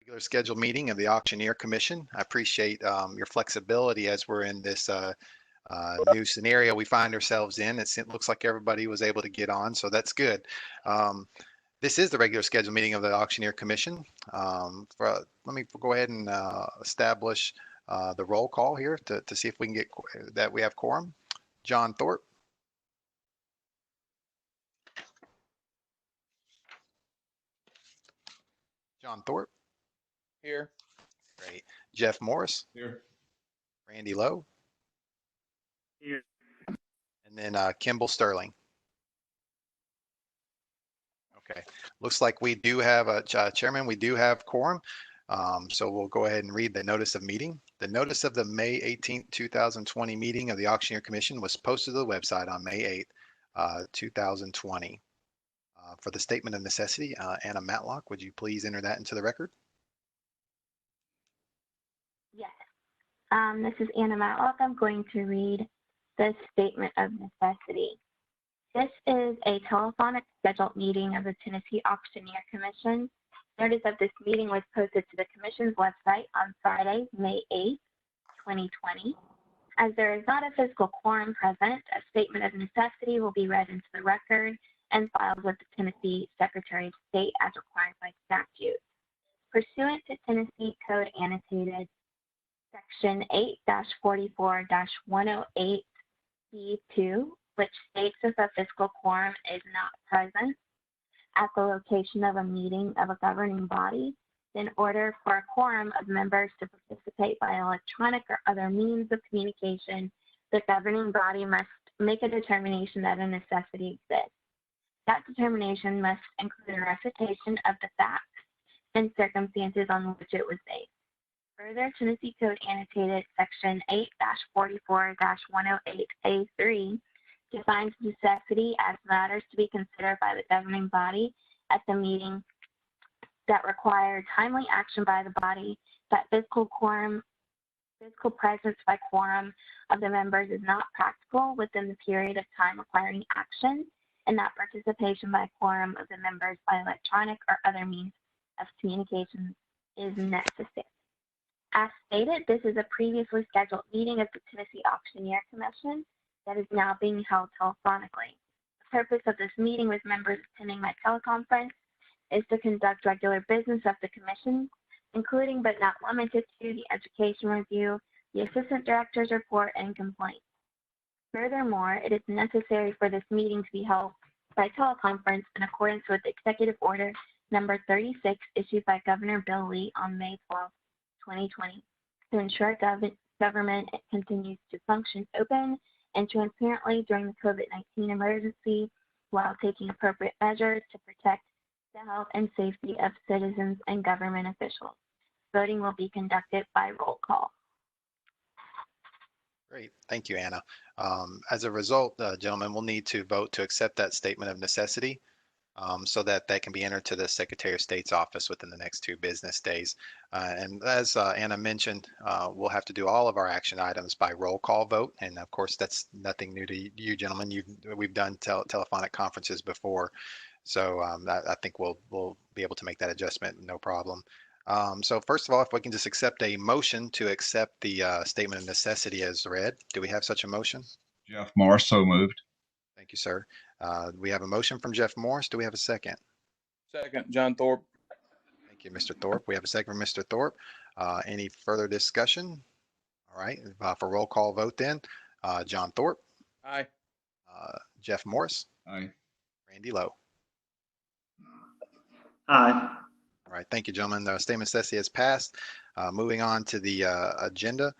Regular scheduled meeting of the Auctioneer Commission. I appreciate your flexibility as we're in this new scenario we find ourselves in. It looks like everybody was able to get on, so that's good. This is the regular scheduled meeting of the Auctioneer Commission. Let me go ahead and establish the roll call here to see if we can get that we have quorum. John Thorpe. John Thorpe. Here. Great. Jeff Morris. Here. Randy Lowe. Here. And then Kimball Sterling. Okay. Looks like we do have a chairman. We do have quorum. So we'll go ahead and read the notice of meeting. The notice of the May 18th, 2020 meeting of the Auctioneer Commission was posted to the website on May 8th, 2020. For the statement of necessity, Anna Matlock, would you please enter that into the record? Yes. This is Anna Matlock. I'm going to read the statement of necessity. This is a telephonic scheduled meeting of the Tennessee Auctioneer Commission. Notice of this meeting was posted to the Commission's website on Friday, May 8th, 2020. As there is not a physical quorum present, a statement of necessity will be read into the record and filed with the Tennessee Secretary of State as required by statute. Pursuant to Tennessee Code Annotated Section 8-44-108B2, which states if a fiscal quorum is not present at the location of a meeting of a governing body, in order for a quorum of members to participate by electronic or other means of communication, the governing body must make a determination that a necessity exists. That determination must include a recitation of the facts and circumstances on which it was based. Further, Tennessee Code Annotated Section 8-44-108A3 defines necessity as matters to be considered by the governing body at the meeting that require timely action by the body, that physical presence by quorum of the members is not practical within the period of time requiring action, and that participation by quorum of the members by electronic or other means of communication is necessary. As stated, this is a previously scheduled meeting of the Tennessee Auctioneer Commission that is now being held telephonically. The purpose of this meeting with members attending my teleconference is to conduct regular business of the Commission, including but not limited to the education review, the Assistant Director's report, and complaints. Furthermore, it is necessary for this meeting to be held by teleconference in accordance with Executive Order Number 36 issued by Governor Bill Lee on May 12, 2020, to ensure government continues to function open and transparently during the COVID-19 emergency while taking appropriate measures to protect the health and safety of citizens and government officials. Voting will be conducted by roll call. Great. Thank you, Anna. As a result, gentlemen, we'll need to vote to accept that statement of necessity so that can be entered to the Secretary of State's office within the next 2 business days. And as Anna mentioned, we'll have to do all of our action items by roll call vote. And of course, that's nothing new to you gentlemen. We've done telephonic conferences before. So I think we'll be able to make that adjustment, no problem. So first of all, if we can just accept a motion to accept the statement of necessity as read. Do we have such a motion? Jeff Morris, so moved. Thank you, sir. We have a motion from Jeff Morris. Do we have a second? Second, John Thorpe. Thank you, Mr. Thorpe. We have a second from Mr. Thorpe. Any further discussion? All right, for roll call vote then, John Thorpe. Aye. Jeff Morris. Aye. Randy Lowe. Aye. All right, thank you, gentlemen. The statement of necessity has passed. Moving on to the agenda.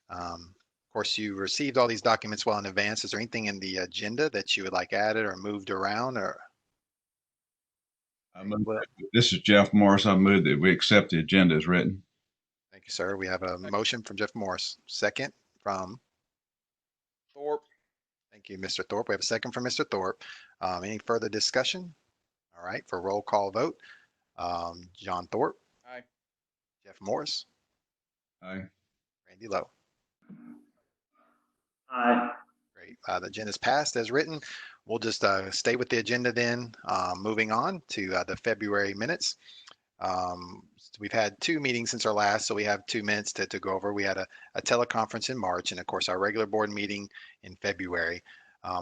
Of course, you received all these documents well in advance. Is there anything in the agenda that you would like added or moved around? Or This is Jeff Morris. I move that we accept the agenda as written. Thank you, sir. We have a motion from Jeff Morris. Second from Thorpe. Thank you, Mr. Thorpe. We have a second from Mr. Thorpe. Any further discussion? All right, for roll call vote. John Thorpe. Aye. Jeff Morris. Aye. Randy Lowe. Aye. Great. The agenda is passed as written. We'll just stay with the agenda then. Moving on to the February minutes. We've had 2 meetings since our last, so we have 2 minutes to go over. We had a teleconference in March, and of course, our regular board meeting in February.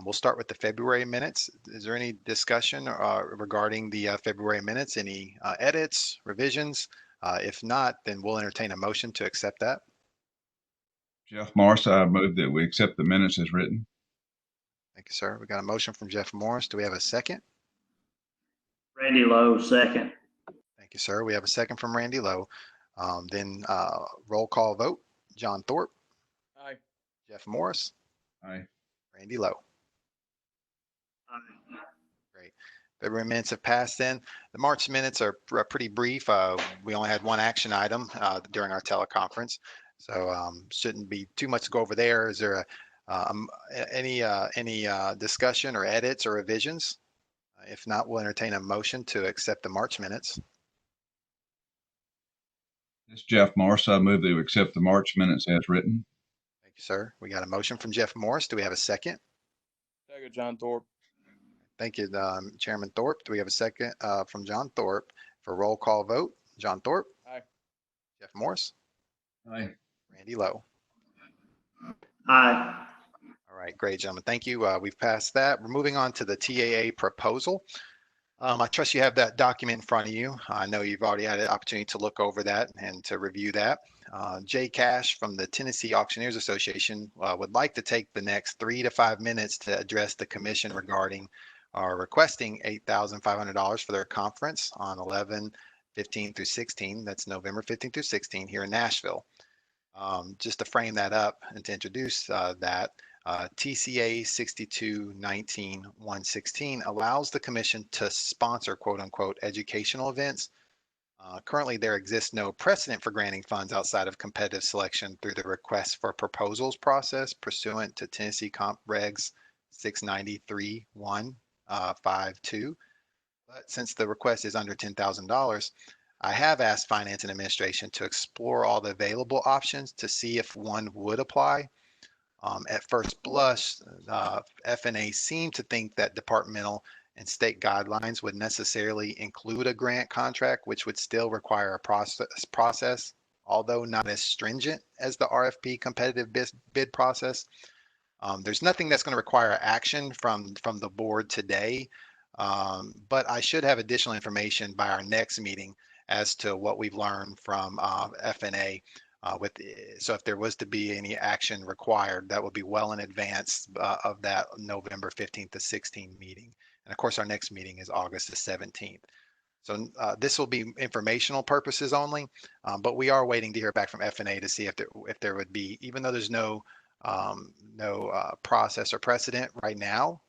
We'll start with the February minutes. Is there any discussion regarding the February minutes? Any edits, revisions? If not, then we'll entertain a motion to accept that. Jeff Morris, I move that we accept the minutes as written. Thank you, sir. We got a motion from Jeff Morris. Do we have a second? Randy Lowe, second. Thank you, sir. We have a second from Randy Lowe. Then roll call vote. John Thorpe, Aye. Jeff Morris, Aye. Randy Lowe. Aye. Great. February minutes have passed then. The March minutes are pretty brief. We only had one action item during our teleconference, so shouldn't be too much to go over there. Is there any discussion or edits or revisions? If not, we'll entertain a motion to accept the March minutes. This is Jeff Morris. I move that we accept the March minutes as written. Thank you, sir. We got a motion from Jeff Morris. Do we have a second? Second, John Thorpe. Thank you, Chairman Thorpe. Do we have a second from John Thorpe for roll call vote? John Thorpe? Aye. Jeff Morris? Aye. Randy Lowe? Aye. All right, great, gentlemen. Thank you. We've passed that. We're moving on to the TAA proposal. I trust you have that document in front of you. I know you've already had an opportunity to look over that and to review that. Jay Cash from the Tennessee Auctioneers Association would like to take the next 3 to 5 minutes to address the commission regarding requesting $8,500 for their conference on 11/15 through 16. That's November 15 through 16 here in Nashville. Just to frame that up and to introduce that, TCA 6219-116 allows the commission to sponsor quote unquote educational events. Currently, there exists no precedent for granting funds outside of competitive selection through the request for proposals process pursuant to Tennessee Comp Regs 693-152. But since the request is under $10,000, I have asked Finance and Administration to explore all the available options to see if one would apply. At first blush, FNA seemed to think that departmental and state guidelines would necessarily include a grant contract, which would still require a process, although not as stringent as the RFP competitive bid process. There's nothing that's going to require action from the board today, but I should have additional information by our next meeting as to what we've learned from FNA. So if there was to be any action required, that would be well in advance of that November 15th to 16th meeting. And of course, our next meeting is August the 17th. So this will be informational purposes only, but we are waiting to hear back from FNA to see if there would be, even though there's no process or precedent right now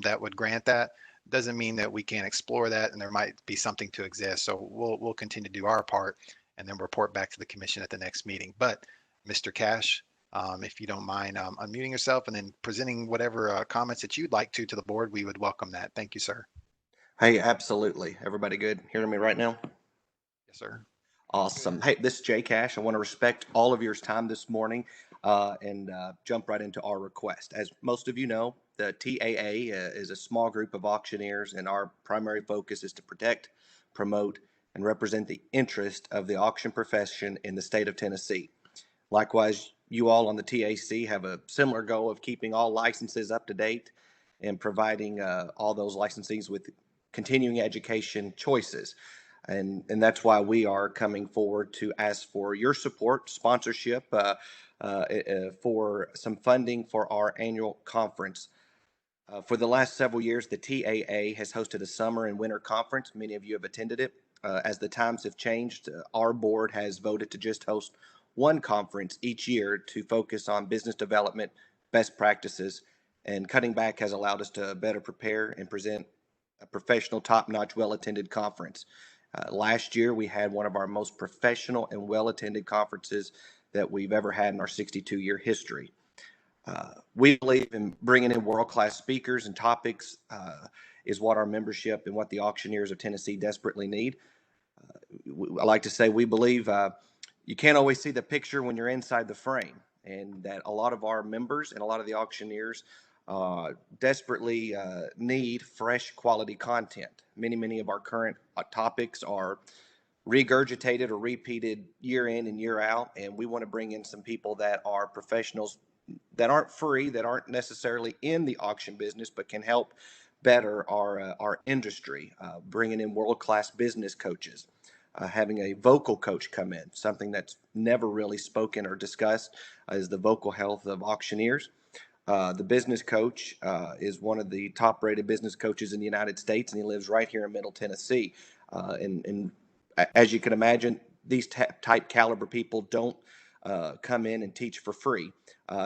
that would grant that, doesn't mean that we can't explore that and there might be something to exist. So we'll continue to do our part and then report back to the commission at the next meeting. But Mr. Cash, if you don't mind unmuting yourself and then presenting whatever comments that you'd like to the board, we would welcome that. Thank you, sir. Hey, absolutely. Everybody good? Hearing me right now? Yes, sir. Awesome. Hey, this is Jay Cash. I want to respect all of your time this morning and jump right into our request. As most of you know, the TAA is a small group of auctioneers, and our primary focus is to protect, promote, and represent the interest of the auction profession in the state of Tennessee. Likewise, you all on the TAC have a similar goal of keeping all licenses up to date and providing all those licensees with continuing education choices. And that's why we are coming forward to ask for your support, sponsorship for some funding for our annual conference. For the last several years, the TAA has hosted a summer and winter conference. Many of you have attended it. As the times have changed, our board has voted to just host one conference each year to focus on business development, best practices, and cutting back has allowed us to better prepare and present a professional, top-notch, well-attended conference. Last year, we had one of our most professional and well-attended conferences that we've ever had in our 62-year history. We believe in bringing in world-class speakers and topics is what our membership and what the auctioneers of Tennessee desperately need. I like to say we believe you can't always see the picture when you're inside the frame, and that a lot of our members and a lot of the auctioneers desperately need fresh quality content. Many of our current topics are regurgitated or repeated year in and year out. And we want to bring in some people that are professionals that aren't free, that aren't necessarily in the auction business, but can help better our industry, bringing in world-class business coaches, having a vocal coach come in, something that's never really spoken or discussed is the vocal health of auctioneers. The business coach is one of the top-rated business coaches in the United States, and he lives right here in Middle Tennessee. And as you can imagine, these type caliber people don't come in and teach for free.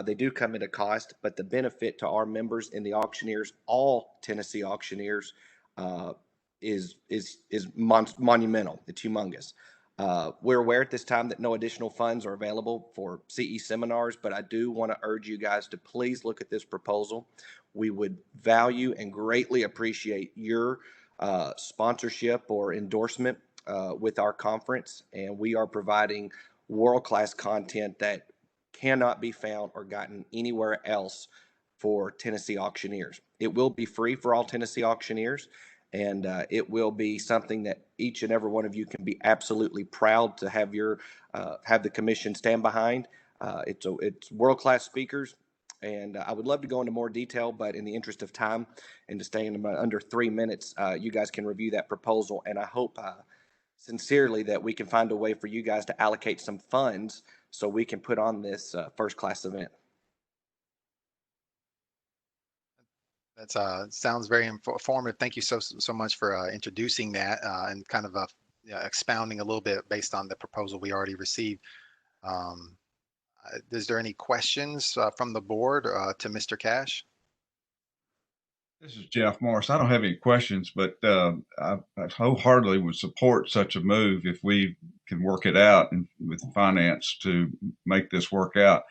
They do come at a cost, but the benefit to our members and the auctioneers, all Tennessee auctioneers, is monumental. It's humongous. We're aware at this time that no additional funds are available for CE seminars, but I do want to urge you guys to please look at this proposal. We would value and greatly appreciate your sponsorship or endorsement with our conference, and we are providing world-class content that cannot be found or gotten anywhere else for Tennessee auctioneers. It will be free for all Tennessee auctioneers, and it will be something that each and every one of you can be absolutely proud to have have the commission stand behind. It's world-class speakers, and I would love to go into more detail, but in the interest of time and to stay in under 3 minutes, you guys can review that proposal, and I hope sincerely that we can find a way for you guys to allocate some funds so we can put on this first-class event. That's sounds very informative. Thank you so much for introducing that and kind of expounding a little bit based on the proposal we already received. Is there any questions from the board to Mr. Cash? This is Jeff Morris. I don't have any questions, but I wholeheartedly would support such a move if we can work it out and with finance to make this work out.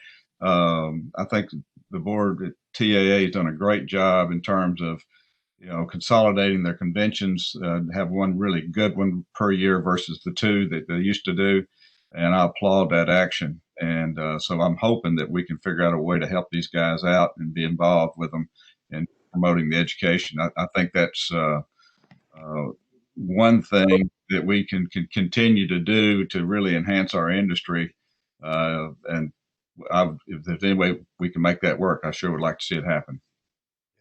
I think the board at TAA has done a great job in terms of, consolidating their conventions, have one really good one per year versus the two that they used to do. And I applaud that action. And so I'm hoping that we can figure out a way to help these guys out and be involved with them in promoting the education. I think that's one thing that we can continue to do to really enhance our industry. And if there's any way we can make that work, I sure would like to see it happen.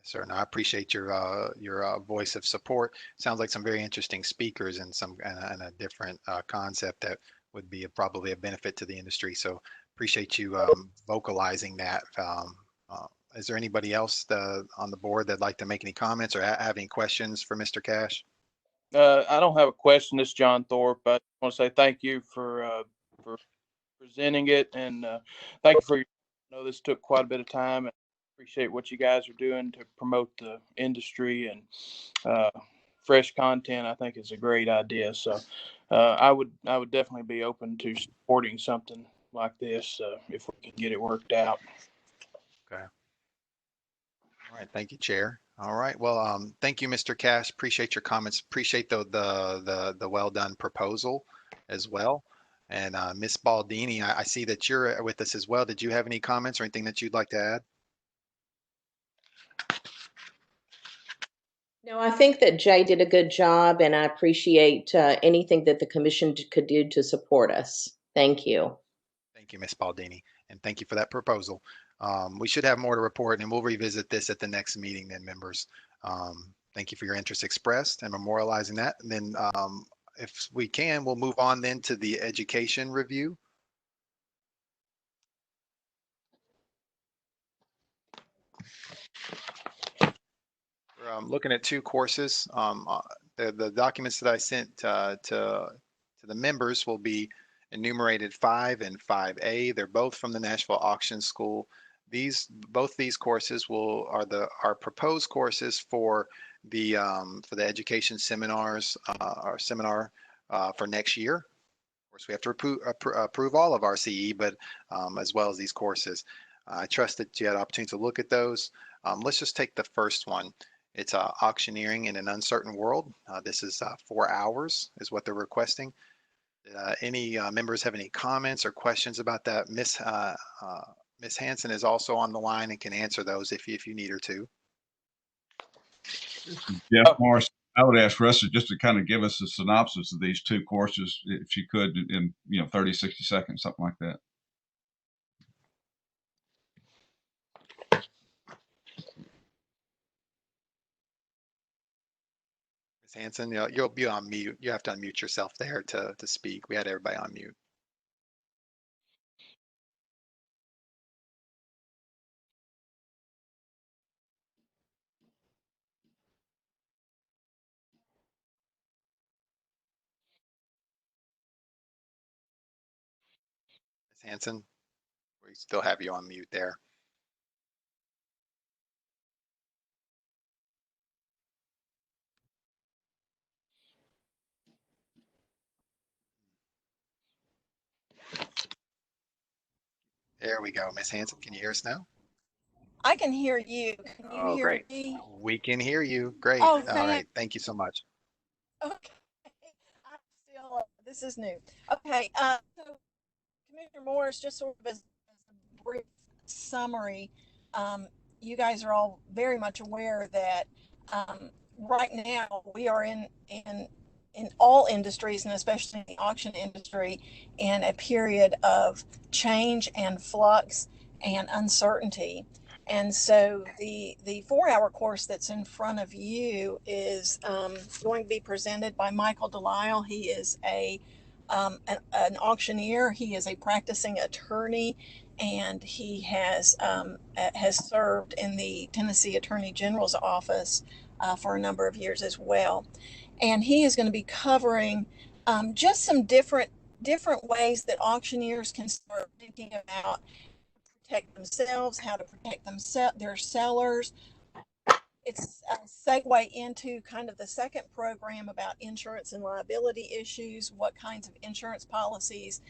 Yes, sir. And I appreciate your voice of support. Sounds like some very interesting speakers and and a different concept that would be probably a benefit to the industry. So appreciate you vocalizing that. Is there anybody else on the board that'd like to make any comments or have any questions for Mr. Cash? I don't have a question. This is John Thorpe. I want to say thank you for presenting it, and thank you for I know this took quite a bit of time, and appreciate what you guys are doing to promote the industry and fresh content. I think it's a great idea. So I would definitely be open to supporting something like this if we can get it worked out. Okay. All right. Thank you, Chair. All right. Well, thank you, Mr. Cash. Appreciate your comments. Appreciate the well done proposal as well. And Ms. Baldini, I see that you're with us as well. Did you have any comments or anything that you'd like to add? No, I think that Jay did a good job, and I appreciate anything that the commission could do to support us. Thank you. Thank you, Ms. Baldini, and thank you for that proposal. We should have more to report, and we'll revisit this at the next meeting then, members. Thank you for your interest expressed and memorializing that. And then if we can, we'll move on then to the education review. We're looking at two courses. The documents that I sent to the members will be enumerated 5 and 5A. They're both from the Nashville Auction School. Both these courses are proposed courses for the education seminars our seminar for next year. Of course, we have to approve all of our CE, but as well as these courses. I trust that you had an opportunity to look at those. Let's just take the first one. It's Auctioneering in an Uncertain World. This is 4 hours is what they're requesting. Any members have any comments or questions about that? Miss Hanson is also on the line and can answer those if you need her to. Jeff Morris. I would ask Russell just to kind of give us a synopsis of these two courses, if she could, in 30, 60 seconds, something like that. Ms. Hanson, you'll be on mute. You have to unmute yourself there to speak. We had everybody on mute. Ms. Hanson, we still have you on mute there. There we go. Ms. Hanson, can you hear us now? I can hear you. Can you hear Great. me? We can hear you. Great. Oh, All right. Thank you so much. Okay. I'm still, this is new. Okay. So Commissioner Morris, just sort of as a brief summary, you guys are all very much aware that right now we are in all industries, and especially in the auction industry, in a period of change and flux and uncertainty. And so the 4-hour course that's in front of you is going to be presented by Michael Delisle. He is an auctioneer. He is a practicing attorney, and he has served in the Tennessee Attorney General's office for a number of years as well. And he is going to be covering just some different ways that auctioneers can start thinking about protect themselves, how to protect their sellers. It's a segue into kind of the second program about insurance and liability issues, what kinds of insurance policies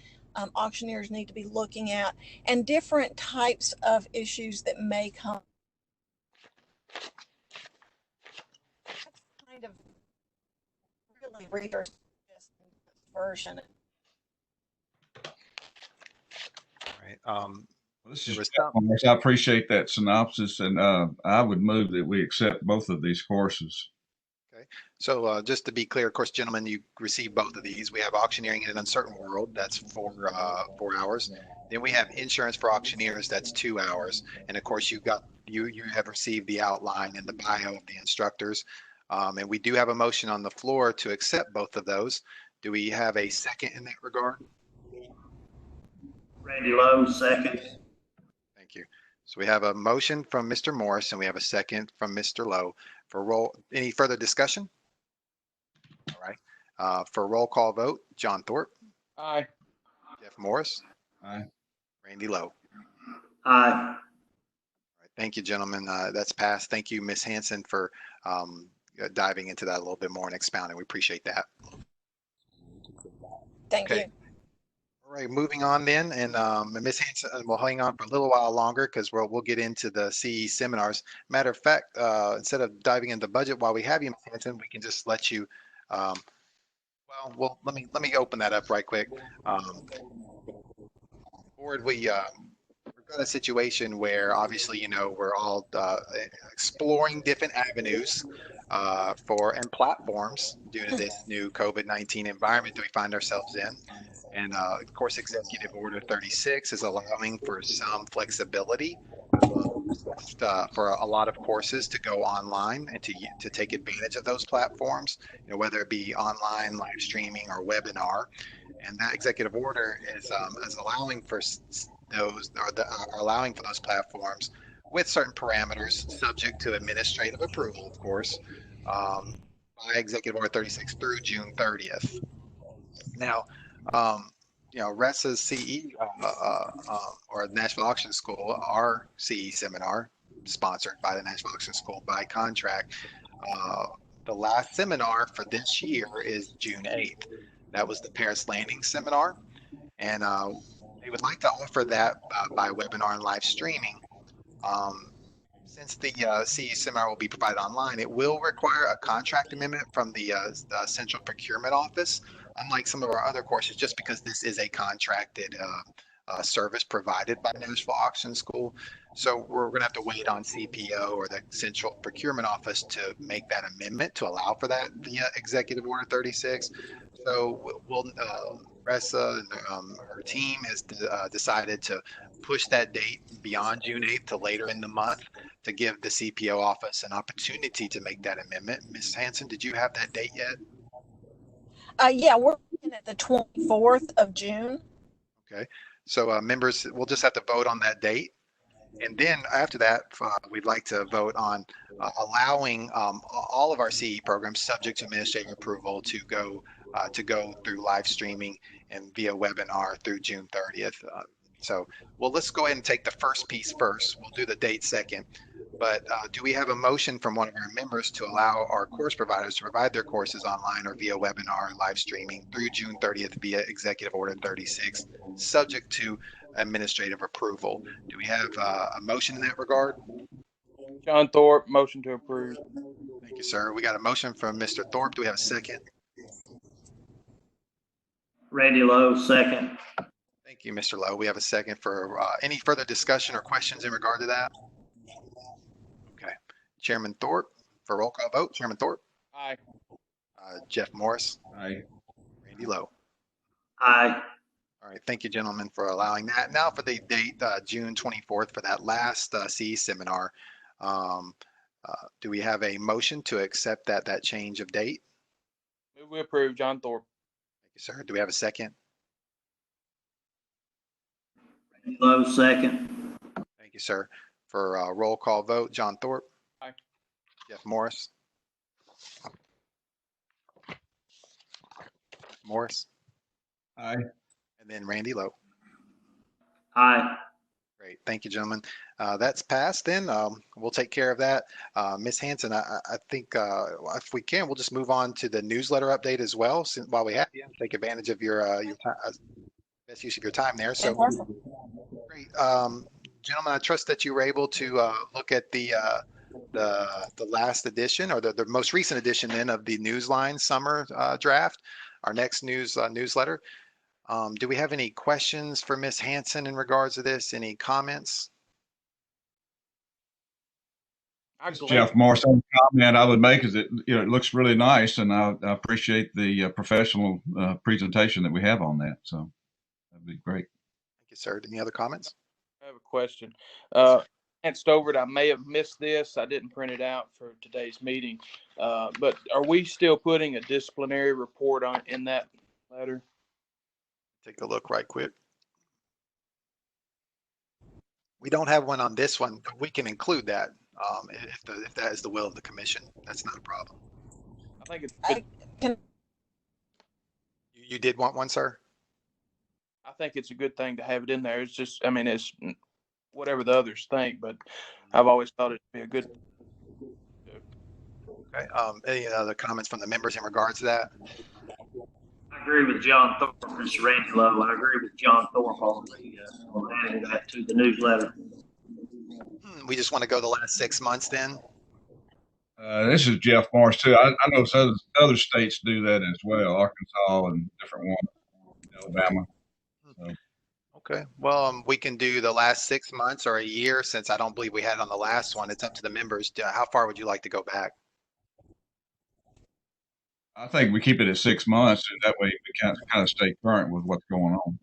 auctioneers need to be looking at, and different types of issues that may come. That's kind of really reader's version. All right. This There is was Jeff Morris. I appreciate that synopsis, and I would move that we accept both of these courses. Okay. So just to be clear, of course, gentlemen, you received both of these. We have auctioneering in an uncertain world. That's 4 hours. Then we have insurance for auctioneers. That's 2 hours. And of course, you have received the outline and the bio of the instructors. And we do have a motion on the floor to accept both of those. Do we have a second in that regard? Randy Lowe, second. Thank you. So we have a motion from Mr. Morris and we have a second from Mr. Lowe for roll. Any further discussion? All right. For roll call vote, John Thorpe, Aye. Jeff Morris, Aye. Randy Lowe. Aye. All right, thank you, gentlemen. That's passed. Thank you, Ms. Hanson, for diving into that a little bit more and expounding. We appreciate that. Thank you. All right, moving on then, and Ms. Hanson, we'll hang on for a little while longer because we'll get into the CE seminars. Matter of fact, instead of diving into budget while we have you, Ms. Hanson, we can just let you. Well, let me open that up right quick. Board, we've got a situation where obviously we're all exploring different avenues and platforms due to this new COVID-19 environment that we find ourselves in. And of course, Executive Order 36 is allowing for some flexibility for a lot of courses to go online and to take advantage of those platforms, whether it be online, live streaming, or webinar. And that executive order is allowing for those allowing for those platforms with certain parameters, subject to administrative approval, of course, by Executive Order 36 through June 30th. Now, RESA's CE or Nashville Auction School, our CE seminar, sponsored by the Nashville Auction School by contract. The last seminar for this year is June 8th. That was the Paris Landing seminar, and they would like to offer that by webinar and live streaming. Since the CE seminar will be provided online, it will require a contract amendment from the Central Procurement Office, unlike some of our other courses, just because this is a contracted service provided by Nashville Auction School. So we're going to have to wait on CPO or the Central Procurement Office to make that amendment to allow for that via Executive Order 36. So we'll Ressa and her team has decided to push that date beyond June 8th to later in the month to give the CPO office an opportunity to make that amendment. Ms. Hanson, did you have that date yet? Yeah, we're looking at the 24th of June. Okay, so members, we'll just have to vote on that date. And then after that, we'd like to vote on allowing all of our CE programs subject to administrative approval to go through live streaming and via webinar through June 30th. So, well, let's go ahead and take the first piece first. We'll do the date second. But do we have a motion from one of our members to allow our course providers to provide their courses online or via webinar live streaming through June 30th via Executive Order 36, subject to administrative approval? Do we have a motion in that regard? John Thorpe, motion to approve. Thank you, sir. We got a motion from Mr. Thorpe. Do we have a second? Randy Lowe, second. Thank you, Mr. Lowe. We have a second for any further discussion or questions in regard to that? Okay. Chairman Thorpe, for roll call vote. Chairman Thorpe. Aye. Jeff Morris. Aye. Randy Lowe. Aye. All right. Thank you, gentlemen, for allowing that. Now for the date, June 24th, for that last CE seminar. Do we have a motion to accept that change of date? Move we approve, John Thorpe. Thank you, sir. Do we have a second? Randy Lowe, second. Thank you, sir. For roll call vote, John Thorpe. Aye. Jeff Morris. Morris. Aye. And then Randy Lowe. Aye. Great. Thank you, gentlemen. That's passed then. We'll take care of that. Ms. Hanson, I think if we can, we'll just move on to the newsletter update as well, since while we have you, take advantage of your time, best use of your time there. So great. Gentlemen, I trust that you were able to look at the last edition or the most recent edition then of the Newsline summer draft, our next newsletter. Do we have any questions for Ms. Hanson in regards to this? Any comments? Jeff Morris, one comment I would make is that it looks really nice, and I appreciate the professional presentation that we have on that. So that'd be great. Thank you, sir. Any other comments? I have a question. Glanced over it. I may have missed this. I didn't print it out for today's meeting. But are we still putting a disciplinary report in that letter? Take a look right quick. We don't have one on this one, but we can include that if that is the will of the commission. That's not a problem. I think it's good. You did want one, sir? I think it's a good thing to have it in there. It's just, I mean, it's whatever the others think, but I've always thought it'd be a good. Okay. Any other comments from the members in regards to that? I agree with John Thorpe. This is Randy Lowe. I agree with John Thorpe on adding that to the newsletter. We just want to go the last 6 months then? This is Jeff Morris too. I know other states do that as well, Arkansas and different ones, Alabama. So. Okay, well, we can do the last 6 months or a year, since I don't believe we had it on the last one. It's up to the members. How far would you like to go back? I think we keep it at 6 months, and that way we kind of stay current with what's going on.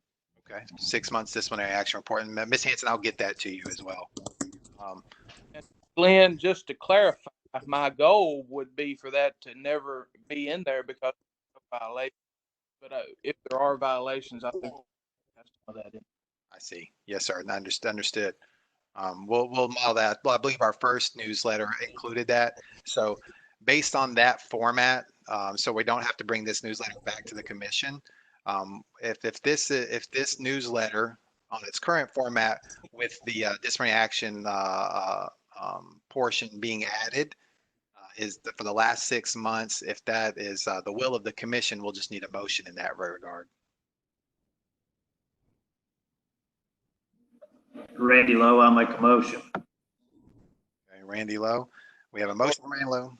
Okay, 6 months disciplinary action report. And Ms. Hanson, I'll get that to you as well. Glenn, just to clarify, my goal would be for that to never be in there because of violations. But if there are violations, I think that's that in. I see. Yes, sir. Understood. We'll model that. Well, I believe our first newsletter included that. So based on that format, so we don't have to bring this newsletter back to the commission. If this newsletter on its current format with the disciplinary action portion being added for the last 6 months, if that is the will of the commission, we'll just need a motion in that regard. Randy Lowe, I'll make a motion. Okay, Randy Lowe. We have a motion from Randy Lowe.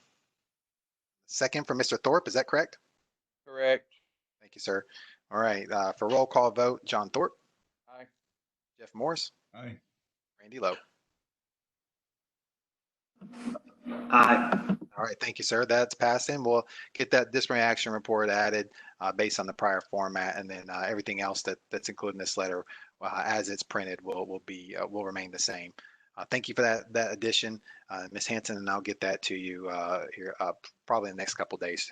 Second from Mr. Thorpe, is that correct? Correct. Thank you, sir. All right, for roll call vote, John Thorpe. Aye. Jeff Morris, Aye. Randy Lowe. Aye. All right, thank you, sir. That's passed in. We'll get that disciplinary action report added based on the prior format, and then everything else that's included in this letter, as it's printed, will remain the same. Thank you for that addition, Ms. Hanson, and I'll get that to you here probably in the next couple days.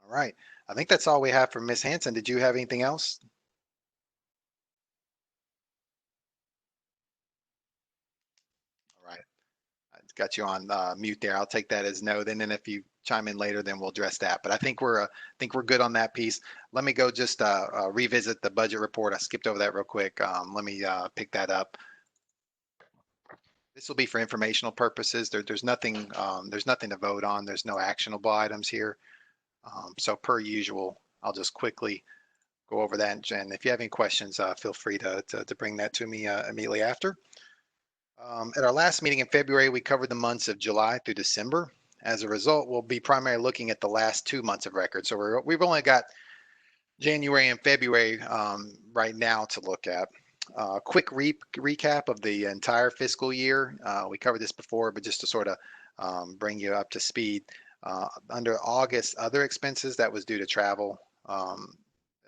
All right, I think that's all we have for Ms. Hanson. Did you have anything else? All right. Got you on mute there. I'll take that as no. Then if you chime in later, then we'll address that. But I think we're good on that piece. Let me go just revisit the budget report. I skipped over that real quick. Let me pick that up. This will be for informational purposes. There's nothing to vote on. There's no actionable items here. So per usual, I'll just quickly go over that. And if you have any questions, feel free to bring that to me immediately after. At our last meeting in February, we covered the months of July through December. As a result, we'll be primarily looking at the last 2 months of record. So we've only got January and February right now to look at. Quick recap of the entire fiscal year. We covered this before, but just to sort of bring you up to speed. Under August, other expenses, that was due to travel.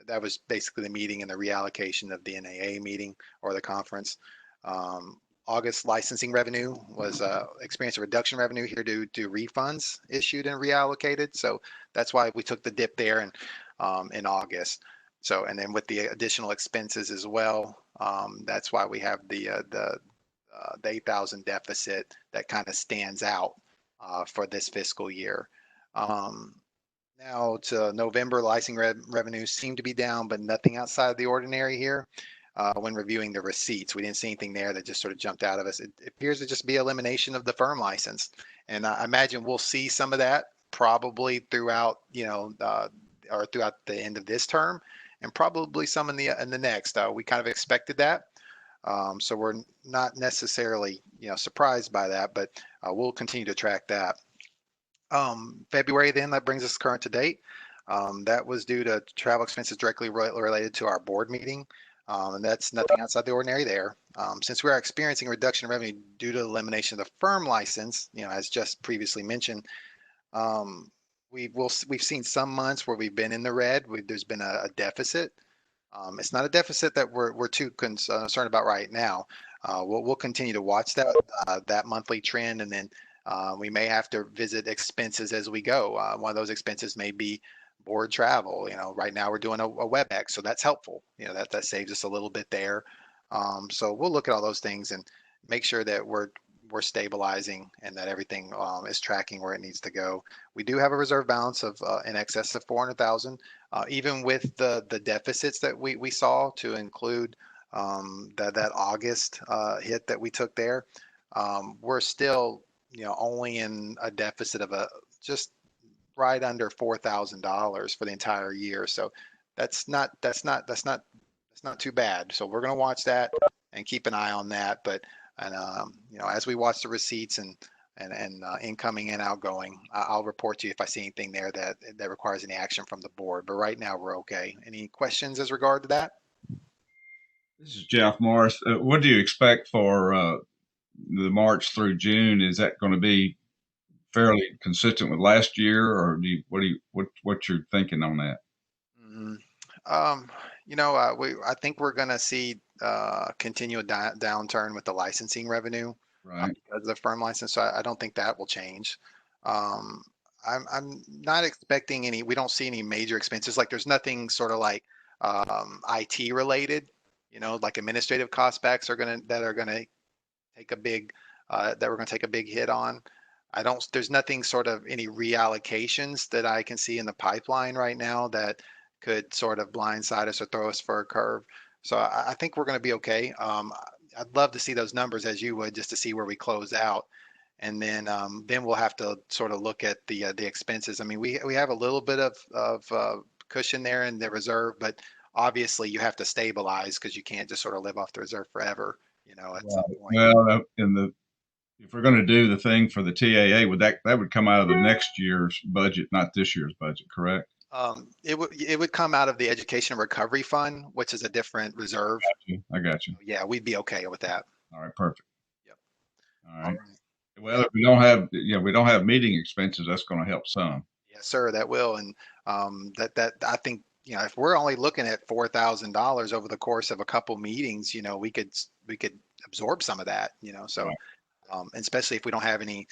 That was basically the meeting and the reallocation of the NAA meeting or the conference. August licensing revenue was experienced a reduction revenue here due to refunds issued and reallocated. So that's why we took the dip there in August. So, and then with the additional expenses as well, that's why we have the 8,000 deficit that kind of stands out for this fiscal year. Now to November, licensing revenues seem to be down, but nothing outside of the ordinary here. When reviewing the receipts, we didn't see anything there that just sort of jumped out of us. It appears to just be elimination of the firm license, and I imagine we'll see some of that probably throughout, or throughout the end of this term, and probably some in the next. We kind of expected that, so we're not necessarily surprised by that, but we'll continue to track that. February, then, that brings us current to date. That was due to travel expenses directly related to our board meeting. And that's nothing outside the ordinary there. Since we are experiencing a reduction in revenue due to the elimination of the firm license, as just previously mentioned, we've seen some months where we've been in the red. There's been a deficit. It's not a deficit that we're too concerned about right now. We'll continue to watch that monthly trend, and then we may have to visit expenses as we go. One of those expenses may be board travel. Right now we're doing a Webex, so that's helpful. That saves us a little bit there. So we'll look at all those things and make sure that we're stabilizing and that everything is tracking where it needs to go. We do have a reserve balance of in excess of 400,000, even with the deficits that we saw, to include that August hit that we took there. We're still only in a deficit of just right under $4,000 for the entire year. So that's not too bad. So we're going to watch that and keep an eye on that. But as we watch the receipts and incoming and outgoing, I'll report to you if I see anything there that requires any action from the board. But right now we're okay. Any questions as regard to that? This is Jeff Morris. What do you expect for the March through June? Is that going to be fairly consistent with last year, or what's your thinking on that? I think we're going to see continued downturn with the licensing revenue, right? Because of the firm license. So I don't think that will change. I'm not expecting any. We don't see any major expenses. Like there's nothing sort of like IT related. Like administrative cost backs that are gonna take a big that we're gonna take a big hit on. There's nothing sort of any reallocations that I can see in the pipeline right now that could sort of blindside us or throw us for a curve. So I think we're going to be okay. I'd love to see those numbers as you would, just to see where we close out. And then we'll have to sort of look at the expenses. I mean, we have a little bit of cushion there in the reserve, but obviously you have to stabilize because you can't just sort of live off the reserve forever, at some point. Well, if we're going to do the thing for the TAA, that would come out of the next year's budget, not this year's budget, correct? It would come out of the Education Recovery Fund, which is a different reserve. I got you. Yeah, we'd be okay with that. All right, perfect. Yep. All All right. right. Well, if we don't have, we don't have meeting expenses, that's going to help some. Yes, sir, that will. And that I think, if we're only looking at $4,000 over the course of a couple meetings, we could absorb some of that, so Right. especially if we don't have any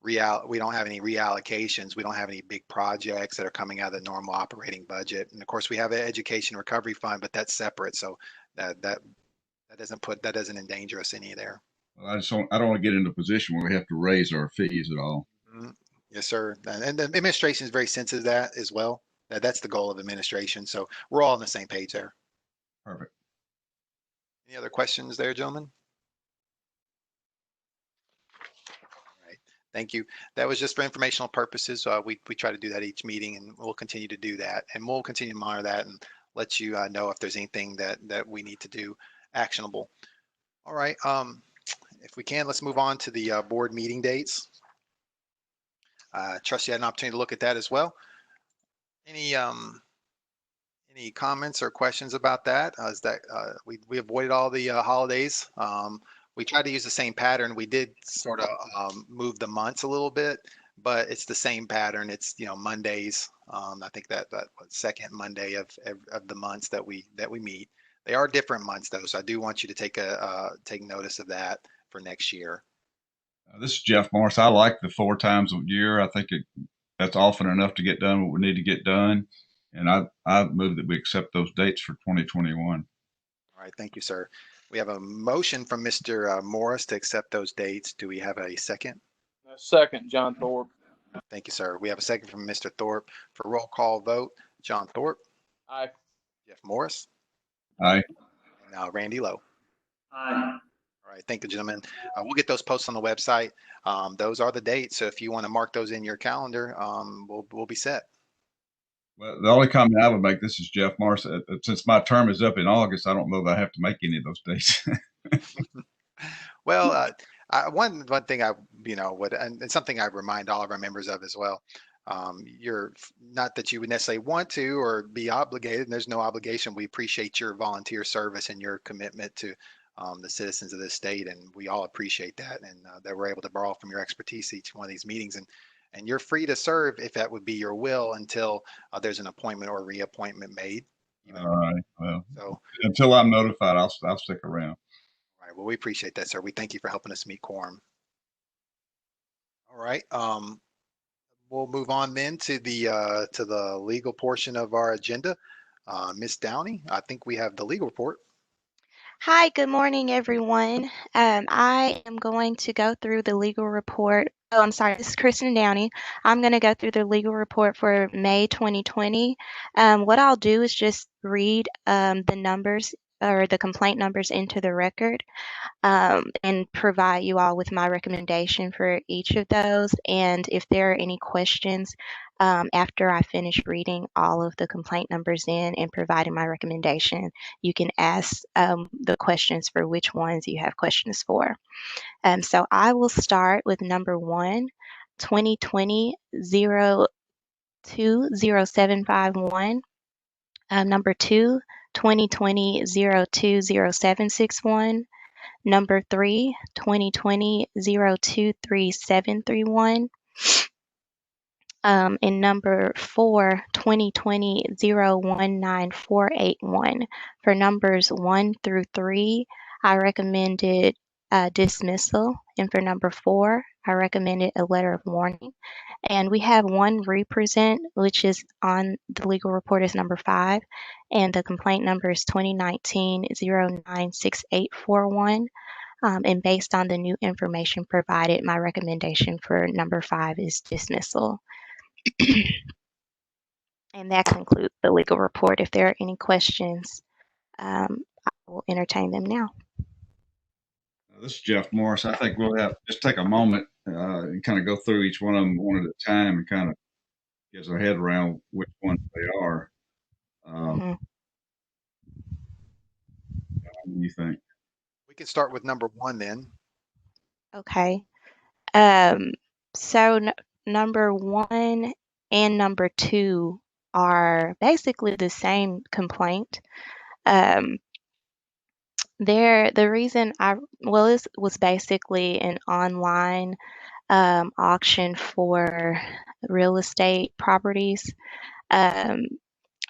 we don't have any reallocations, we don't have any big projects that are coming out of the normal operating budget. And of course we have an education recovery fund, but that's separate. So that doesn't endanger us any there. Well, I don't want to get into a position where we have to raise our fees at all. Mhm. Yes, sir. And the administration is very sensitive to that as well. That's the goal of administration. So we're all on the same page there. Perfect. Any other questions there, gentlemen? All right. Thank you. That was just for informational purposes. We try to do that each meeting, and we'll continue to do that. And we'll continue to monitor that and let you know if there's anything that we need to do actionable. All right. If we can, let's move on to the board meeting dates. Trust you had an opportunity to look at that as well. Any comments or questions about that? Is that we avoided all the holidays. We tried to use the same pattern. We did sort of move the months a little bit, but it's the same pattern. It's Mondays. I think that second Monday of the months that we meet. They are different months though, so I do want you to take notice of that for next year. This is Jeff Morris. I like the 4 times a year. I think that's often enough to get done what we need to get done. And I move that we accept those dates for 2021. All right, thank you, sir. We have a motion from Mr. Morris to accept those dates. Do we have a second? Second, John Thorpe. Thank you, sir. We have a second from Mr. Thorpe. For roll call vote, John Thorpe. Aye. Jeff Morris. Aye. And now Randy Lowe. Aye. All right, thank you, gentlemen. We'll get those posted on the website. Those are the dates. So if you want to mark those in your calendar, we'll be set. Well, the only comment I would make, this is Jeff Morris. Since my term is up in August, I don't know that I have to make any of those dates. Well, one thing and something I remind all of our members of as well. You're not that you would necessarily want to or be obligated, and there's no obligation. We appreciate your volunteer service and your commitment to the citizens of this state, and we all appreciate that, and that we're able to borrow from your expertise each one of these meetings. And you're free to serve if that would be your will until there's an appointment or reappointment made. All right. Well, so until I'm notified, I'll stick around. All right. Well, we appreciate that, sir. We thank you for helping us meet quorum. All right. We'll move on then to the legal portion of our agenda. Ms. Downey, I think we have the legal report. Hi, good morning, everyone. I am going to go through the legal report. Oh, I'm sorry, this is Kristen Downey. I'm going to go through the legal report for May 2020. What I'll do is just read the numbers or the complaint numbers into the record and provide you all with my recommendation for each of those. And if there are any questions after I finish reading all of the complaint numbers in and providing my recommendation, you can ask the questions for which ones you have questions for. So I will start with number 1, 2020-020751. Number 2, 2020-020761. Number 3, 2020-023731. And number 4, 2020-019481. For numbers 1 through 3, I recommended dismissal. And for number 4, I recommended a letter of warning. And we have one represent, which is on the legal report is number 5. And the complaint number is 2019-096841. And based on the new information provided, my recommendation for number 5 is dismissal. And that concludes the legal report. If there are any questions, I will entertain them now. This is Jeff Morris. I think we'll have just take a moment and kind of go through each one of them one at a time and kind of get our head around which ones they are. What do you think? We can start with number 1 then. Okay. So number 1 and number 2 are basically the same complaint. Um, the reason this was basically an online auction for real estate properties. Um,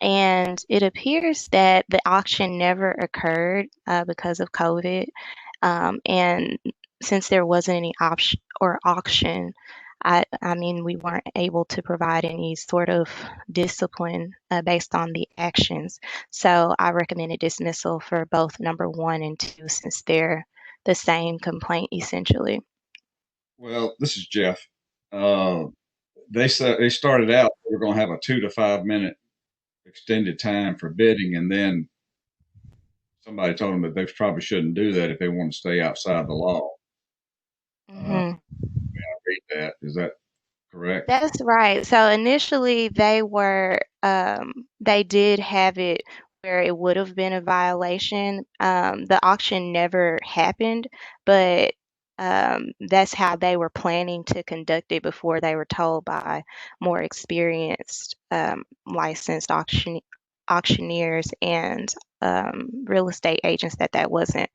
and it appears that the auction never occurred because of COVID. And since there wasn't any option or auction, I mean, we weren't able to provide any sort of discipline based on the actions. So I recommended dismissal for both number 1 and 2 since they're the same complaint essentially. Well, this is Jeff. They said they started out, they were going to have a 2 to 5 minute extended time for bidding, and then somebody told them that they probably shouldn't do that if they want to stay outside the law. hmm Read that. Is that correct? That's right. So initially they did have it where it would have been a violation. The auction never happened, but that's how they were planning to conduct it before they were told by more experienced licensed auctioneers and real estate agents that that wasn't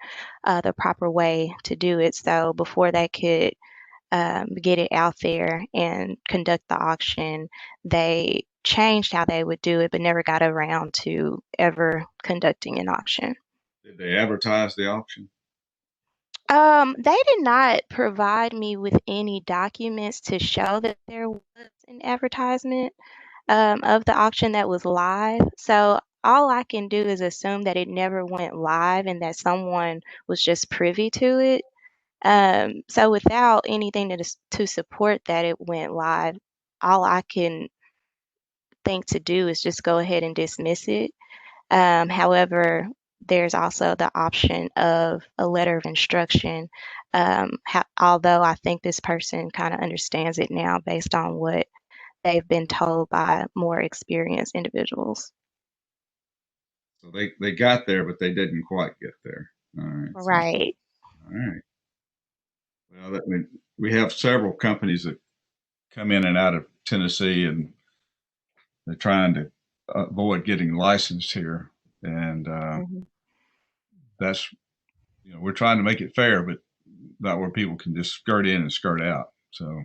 the proper way to do it. So before they could get it out there and conduct the auction, they changed how they would do it, but never got around to ever conducting an auction. Did they advertise the auction? They did not provide me with any documents to show that there was an advertisement of the auction that was live. So all I can do is assume that it never went live and that someone was just privy to it. So without anything to support that it went live, all I can think to do is just go ahead and dismiss it. However, there's also the option of a letter of instruction. Although I think this person kind of understands it now based on what they've been told by more experienced individuals. So they got there, but they didn't quite get there. All right. Right. All right. Well, we have several companies that come in and out of Tennessee, and they're trying to avoid getting licensed here. And hmm that's, we're trying to make it fair, but not where people can just skirt in and skirt out. So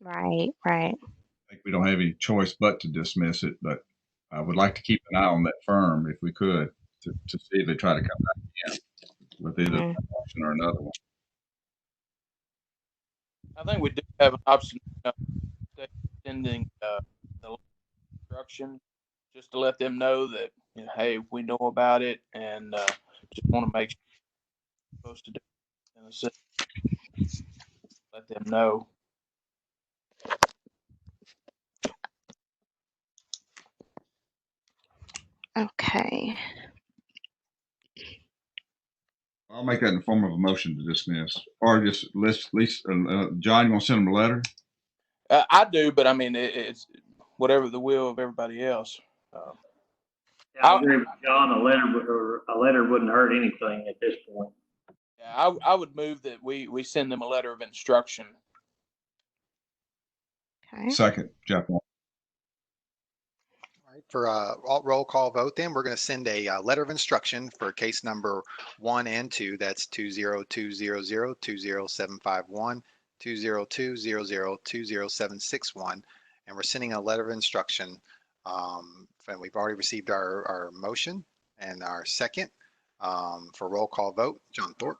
Right. Right. I think we don't have any choice but to dismiss it. But I would like to keep an eye on that firm if we could to see if they try to come back again with either hmm an option or another one. I think we do have an option of sending the instruction just to let them know that, hey, we know about it and just want to make sure we're supposed to do it in a sense, let them know. Okay. I'll make that in the form of a motion to dismiss, or just John, you want to send them a letter? I do, but I mean, it's whatever the will of everybody else. Yeah, I agree with John. A letter wouldn't hurt anything at this point. Yeah, I would move that we send them a letter of instruction. Okay. Second, Jeff. All right, for roll call vote, then we're going to send a letter of instruction for case number 1 and 2. That's 20200 20751, 20200 20761, and we're sending a letter of instruction. And we've already received our motion and our second. For roll call vote, John Thorpe.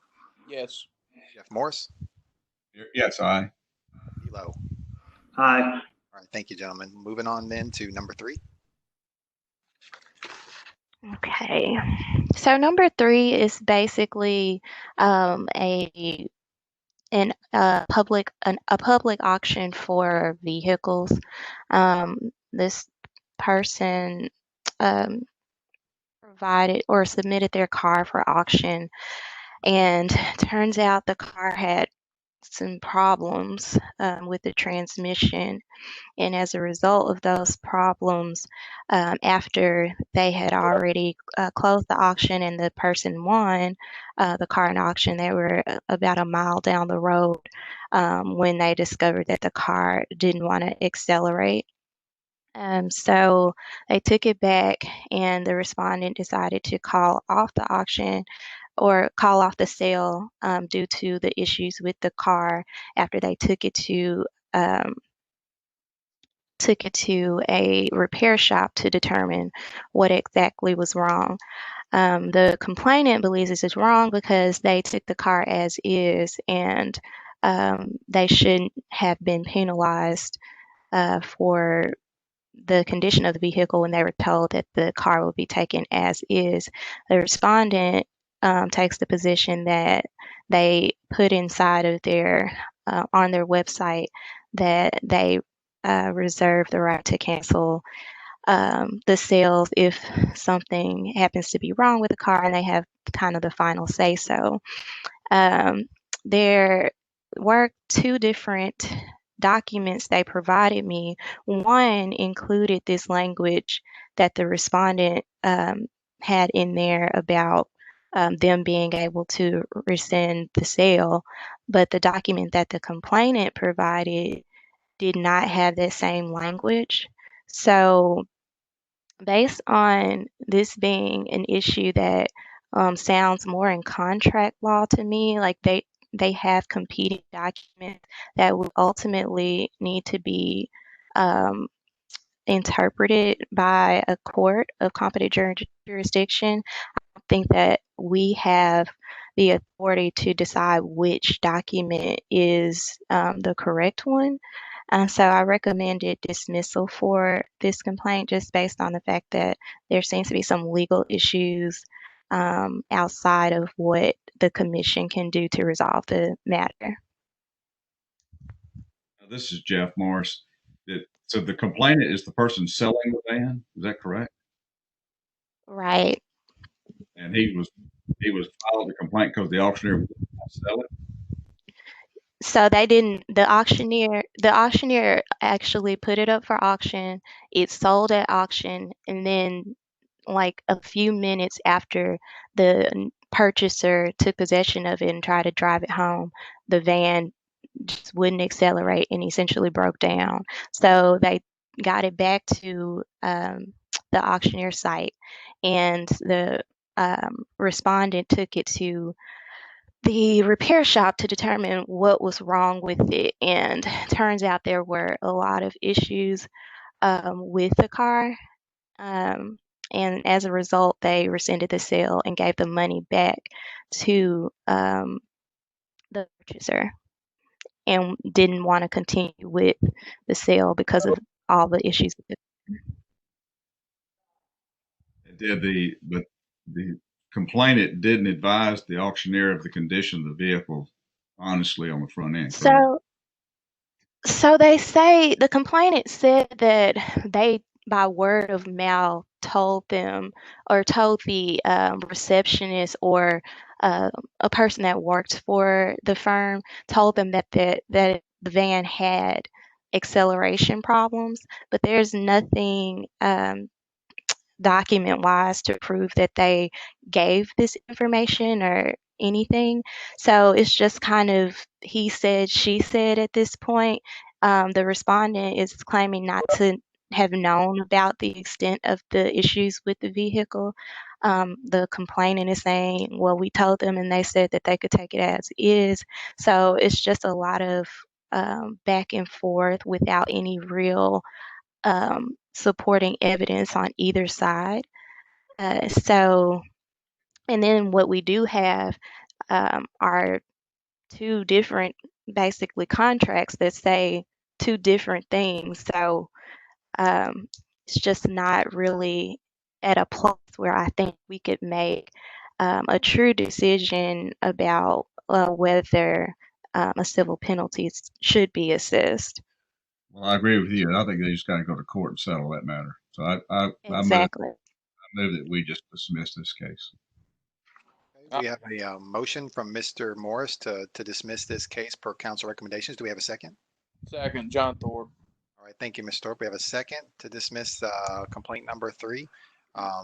Yes. Jeff Morris. Yes, aye. Elo. Aye. All right, thank you, gentlemen. Moving on then to number 3. Okay. So number 3 is basically a public auction for vehicles. This person provided or submitted their car for auction, and turns out the car had some problems with the transmission. And as a result of those problems, after they had already closed the auction and the person won the car in auction, they were about a mile down the road when they discovered that the car didn't want to accelerate. So they took it back, and the respondent decided to call off the auction or call off the sale due to the issues with the car after they um, took it to a repair shop to determine what exactly was wrong. The complainant believes this is wrong because they took the car as is, and they shouldn't have been penalized for the condition of the vehicle when they were told that the car will be taken as is. The respondent takes the position that they put inside of on their website that they reserve the right to cancel the sales if something happens to be wrong with the car, and they have kind of the final say so. Um, there were two different documents they provided me. One included this language that the respondent had in there about them being able to rescind the sale, but the document that the complainant provided did not have that same language. So, based on this being an issue that sounds more in contract law to me, like they have competing documents that will ultimately need to be um, interpreted by a court of competent jurisdiction. I think that we have the authority to decide which document is the correct one. So I recommended dismissal for this complaint just based on the fact that there seems to be some legal issues outside of what the commission can do to resolve the matter. Now, this is Jeff Morris. So the complainant is the person selling the van. Is that correct? Right. And he was filed a complaint because the auctioneer would not sell it. So they didn't, the auctioneer actually put it up for auction. It sold at auction, and then like a few minutes after the purchaser took possession of it and tried to drive it home, the van just wouldn't accelerate and essentially broke down. So they got it back to the auctioneer site, and the respondent took it to the repair shop to determine what was wrong with it. And turns out there were a lot of issues with the car. Um, and as a result, they rescinded the sale and gave the money back to the purchaser and didn't want to continue with the sale because of all the issues with it. But the complainant didn't advise the auctioneer of the condition of the vehicle honestly on the front end, correct? So they say the complainant said that they, by word of mouth, told them or told the receptionist or a person that worked for the firm, told them that the van had acceleration problems, but there's nothing document wise to prove that they gave this information or anything. So it's just kind of he said, she said at this point. The respondent is claiming not to have known about the extent of the issues with the vehicle. The complainant is saying, well, we told them and they said that they could take it as is. So it's just a lot of back and forth without any real supporting evidence on either side. So, and then what we do have are two different, basically, contracts that say two different things. So um, it's just not really at a place where I think we could make a true decision about whether a civil penalty should be assessed. Well, I agree with you. I think they just got to go to court and settle that matter. So I Exactly. move that we just dismiss this case. We have a motion from Mr. Morris to dismiss this case per council recommendations. Do we have a second? Second, John Thorpe. All right, thank you, Ms. Thorpe. We have a second to dismiss complaint number 3.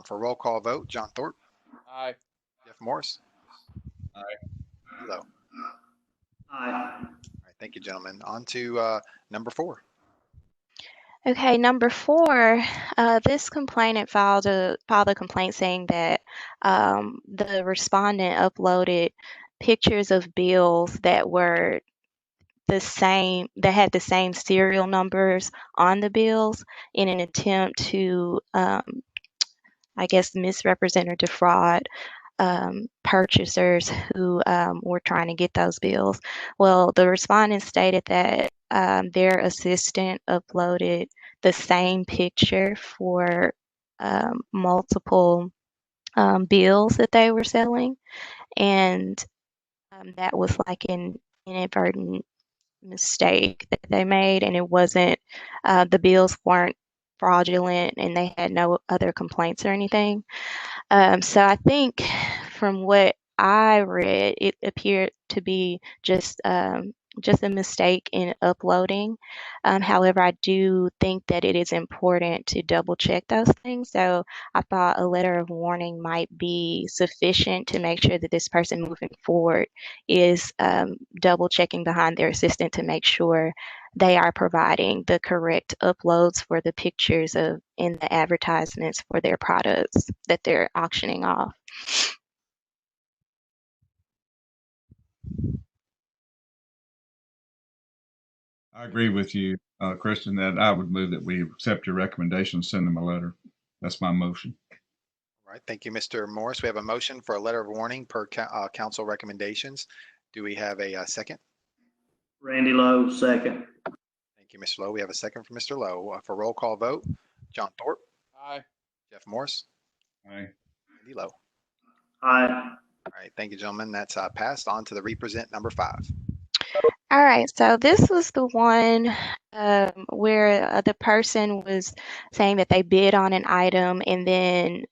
For roll call vote, John Thorpe, Aye. Jeff Morris. Aye. Hello. All Aye. right, thank you, gentlemen. On to number 4. Okay, number four, this complainant filed a complaint saying that the respondent uploaded pictures of bills that were that had the same serial numbers on the bills in an attempt to, I guess, misrepresent or defraud purchasers who were trying to get those bills. Well, the respondent stated that their assistant uploaded the same picture for multiple bills that they were selling, and that was like an inadvertent mistake that they made, and it wasn't, the bills weren't fraudulent and they had no other complaints or anything. So I think from what I read, it appeared to be just a mistake in uploading. However, I do think that it is important to double check those things. So I thought a letter of warning might be sufficient to make sure that this person moving forward is double checking behind their assistant to make sure they are providing the correct uploads for the pictures of in the advertisements for their products that they're auctioning off. I agree with you, Kristen, that I would move that we accept your recommendation and send them a letter. That's my motion. All right, thank you, Mr. Morris. We have a motion for a letter of warning per council recommendations. Do we have a second? Randy Lowe, second. Thank you, Mr. Lowe. We have a second from Mr. Lowe. For roll call vote, John Thorpe, Aye. Jeff Morris, Aye. Randy Lowe. Aye. All right, thank you, gentlemen. That's passed on to the represent number 5. All right, so this was the one where the person was saying that they bid on an item and then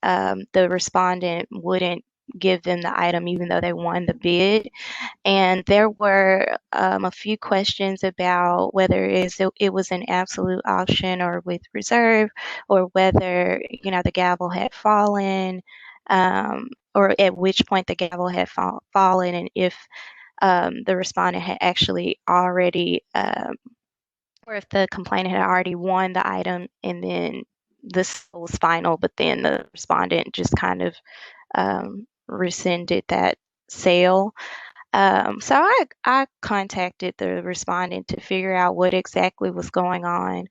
the respondent wouldn't give them the item even though they won the bid. And there were a few questions about whether it was an absolute auction or with reserve, or whether, the gavel had fallen, or at which point the gavel had fallen, and if the respondent had actually already, or if the complainant had already won the item and then this was final, but then the respondent just kind of rescinded that sale. So I contacted the respondent to figure out what exactly was going on.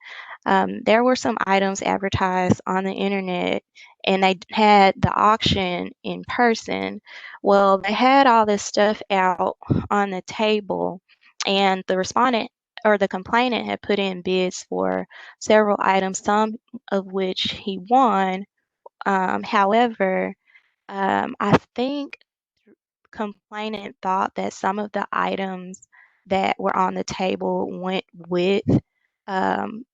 There were some items advertised on the internet and they had the auction in person. Well, they had all this stuff out on the table, and the respondent or the complainant had put in bids for several items, some of which he won. However, I think complainant thought that some of the items that were on the table went with um,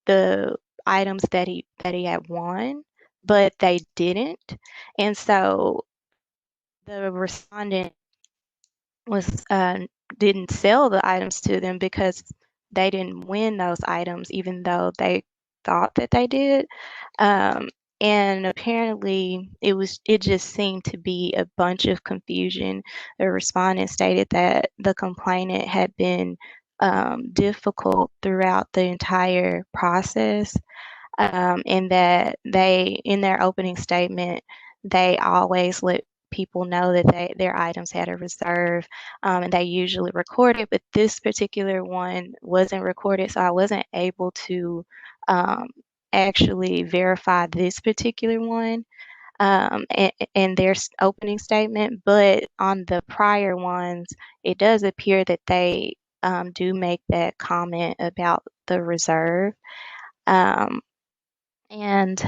the items that he had won, but they didn't. And so the respondent was didn't sell the items to them because they didn't win those items, even though they thought that they did. Um, and apparently, it just seemed to be a bunch of confusion. The respondent stated that the complainant had been difficult throughout the entire process, and that in their opening statement, they always let people know that their items had a reserve, and they usually record it, but this particular one wasn't recorded, so I wasn't able to um, actually verify this particular one and their opening statement, but on the prior ones, it does appear that they do make that comment about the reserve. Um, and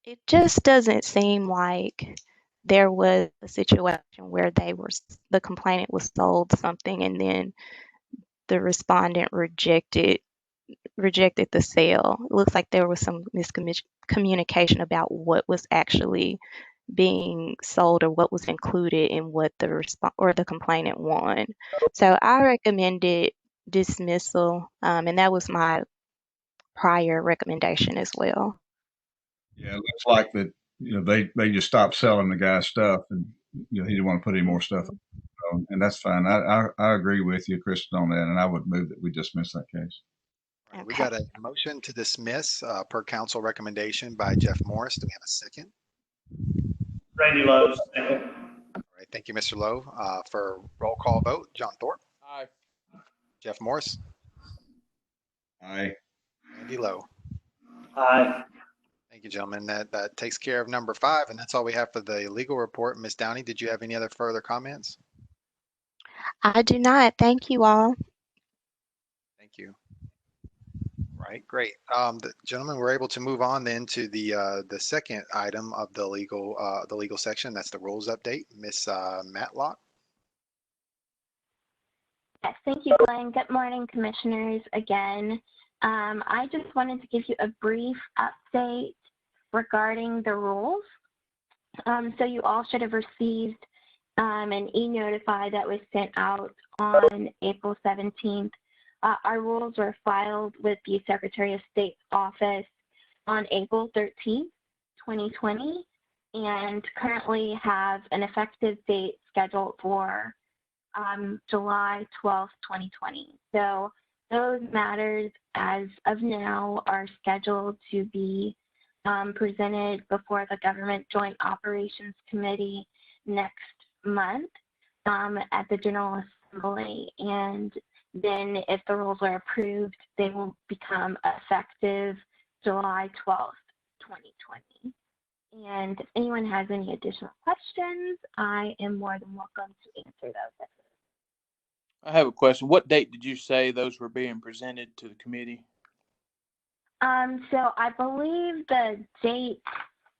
it just doesn't seem like there was a situation where the complainant was sold something and then the respondent rejected the sale. It looks like there was some miscommunication about what was actually being sold or what was included in what the complainant won. So I recommended dismissal, and that was my prior recommendation as well. Yeah, it looks like that, they just stopped selling the guy's stuff, and, he didn't want to put any more stuff on, and that's fine. I agree with you, Kristen, on that, and I would move that we dismiss that case. All right, we Okay. got a motion to dismiss per council recommendation by Jeff Morris. Do we have a second? Randy Lowe, second. All right, thank you, Mr. Lowe. For roll call vote, John Thorpe, Aye. Jeff Morris, Aye. Randy Lowe. Aye. Thank you, gentlemen. That takes care of number 5, and that's all we have for the legal report. Ms. Downey, did you have any other further comments? I do not. Thank you all. Thank you. Right, great. Gentlemen, we're able to move on then to the second item of the legal section. That's the rules update. Miss Matlock. Yes, thank you, Glenn. Good morning, commissioners, again. I just wanted to give you a brief update regarding the rules. So you all should have received an e-notify that was sent out on April 17th. Our rules were filed with the Secretary of State's office on April 13th, 2020, and currently have an effective date scheduled for July 12th, 2020. So those matters as of now are scheduled to be presented before the Government Joint Operations Committee next month at the General Assembly. And then if the rules are approved, they will become effective July 12th, 2020. And if anyone has any additional questions, I am more than welcome to answer those. I have a question. What date did you say those were being presented to the committee? So I believe the date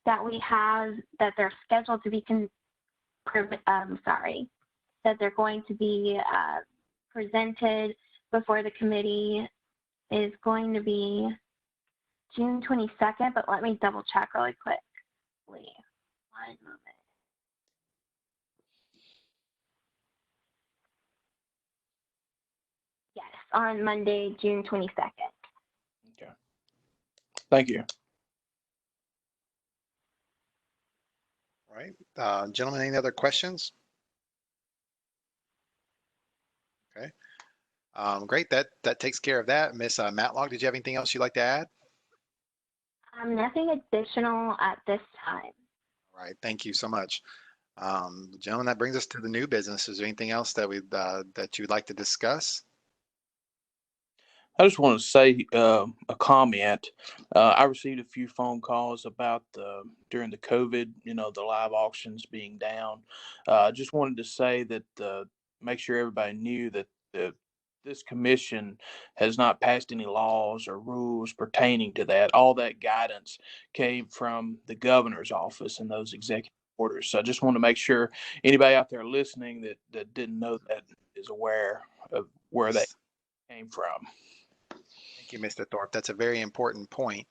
that we have that they're scheduled to be that they're going to be presented before the committee is going to be June 22nd, but let me double check really quickly. One moment. Yes, on Monday, June 22nd. Okay. Thank you. All right, gentlemen, any other questions? Okay, great. That takes care of that. Miss Matlock, did you have anything else you'd like to add? Nothing additional at this time. All right, thank you so much. Gentlemen, that brings us to the new business. Is there anything else that that you'd like to discuss? I just want to say a comment. I received a few phone calls about during the COVID, the live auctions being down. I just wanted to say that make sure everybody knew that this commission has not passed any laws or rules pertaining to that. All that guidance came from the governor's office and those executive orders. So I just want to make sure anybody out there listening that didn't know that is aware of where that came from. Thank you, Mr. Thorpe. That's a very important point.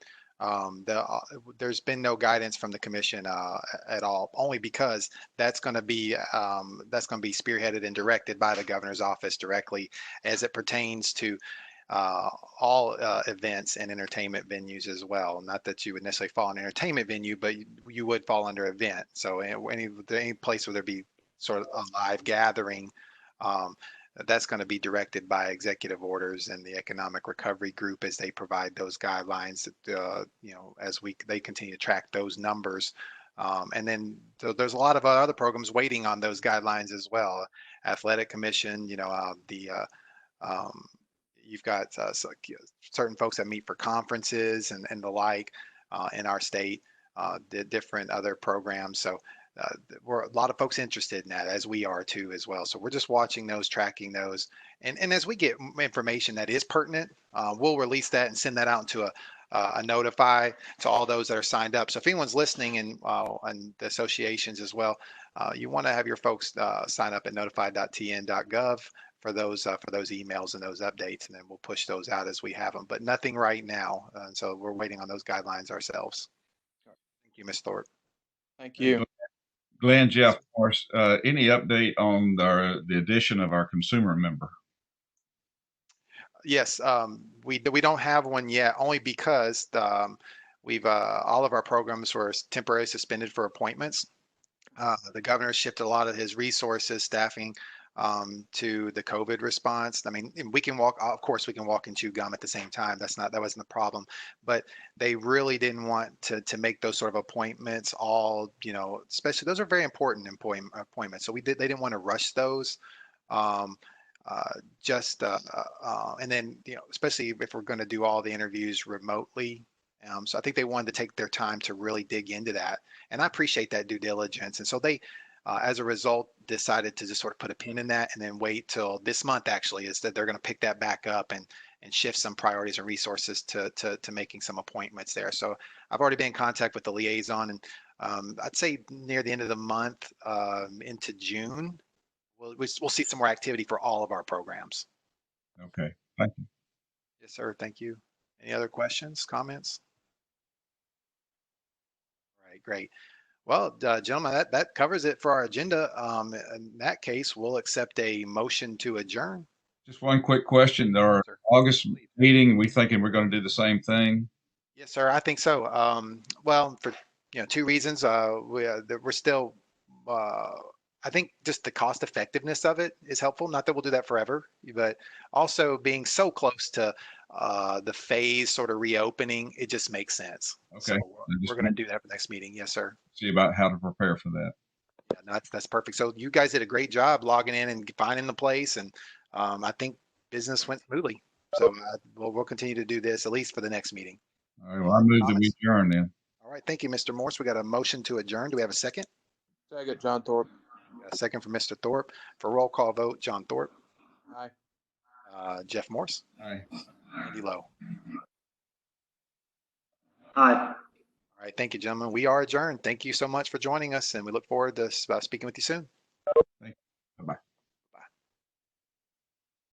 There's been no guidance from the commission at all, only because that's going to be spearheaded and directed by the governor's office directly as it pertains to all events and entertainment venues as well. Not that you would necessarily fall in an entertainment venue, but you would fall under event. So any place where there be sort of a live gathering, that's going to be directed by executive orders and the economic recovery group as they provide those guidelines, as they continue to track those numbers. And then there's a lot of other programs waiting on those guidelines as well. Athletic Commission, you've got certain folks that meet for conferences and the like in our state, the different other programs. So we're a lot of folks interested in that, as we are too as well. So we're just watching those, tracking those, and as we get information that is pertinent, we'll release that and send that out into a notify to all those that are signed up. So if anyone's listening and the associations as well, you want to have your folks sign up at notify.tn.gov for those emails and those updates, and then we'll push those out as we have them. But nothing right now, so we're waiting on those guidelines ourselves. Thank you, Ms. Thorpe. Thank you. Glenn, Jeff, of course, any update on the addition of our consumer member? Yes, we don't have one yet, only because we've all of our programs were temporarily suspended for appointments. The governor shifted a lot of his resources, staffing, to the COVID response. I mean, we can walk, of course, we can walk and chew gum at the same time. That wasn't the problem, but they really didn't want to make those sort of appointments all, especially those are very important appointments. So they didn't want to rush those. Um, and then, especially if we're going to do all the interviews remotely. So I think they wanted to take their time to really dig into that. And I appreciate that due diligence. And so they, as a result, decided to just sort of put a pin in that and then wait till this month actually is that they're going to pick that back up and shift some priorities and resources to making some appointments there. So I've already been in contact with the liaison, and I'd say near the end of the month into June, we'll see some more activity for all of our programs. Okay, thank you. Yes, sir. Thank you. Any other questions, comments? All right, great. Well, gentlemen, that covers it for our agenda. In that case, we'll accept a motion to adjourn. Just one quick question. Our Sir. August meeting, we thinking we're going to do the same thing? Yes, sir. I think so. Well, for two reasons. We're still. I think just the cost effectiveness of it is helpful. Not that we'll do that forever, but also being so close to the phase sort of reopening, it just makes sense. Okay. So we're going to do that for the next meeting. Yes, sir. See about how to prepare for that. Yeah, no, that's perfect. So you guys did a great job logging in and finding the place, and I think business went smoothly. So we'll continue to do this at least for the next meeting. All right. Well, I move that we adjourn then. All right. Thank you, Mr. Morse. We got a motion to adjourn. Do we have a second? Second, John Thorpe. A second from Mr. Thorpe. For roll call vote, John Thorpe. Aye. Jeff Morse. Aye. Andy Lowe. Aye. All right. Thank you, gentlemen. We are adjourned. Thank you so much for joining us, and we look forward to speaking with you soon.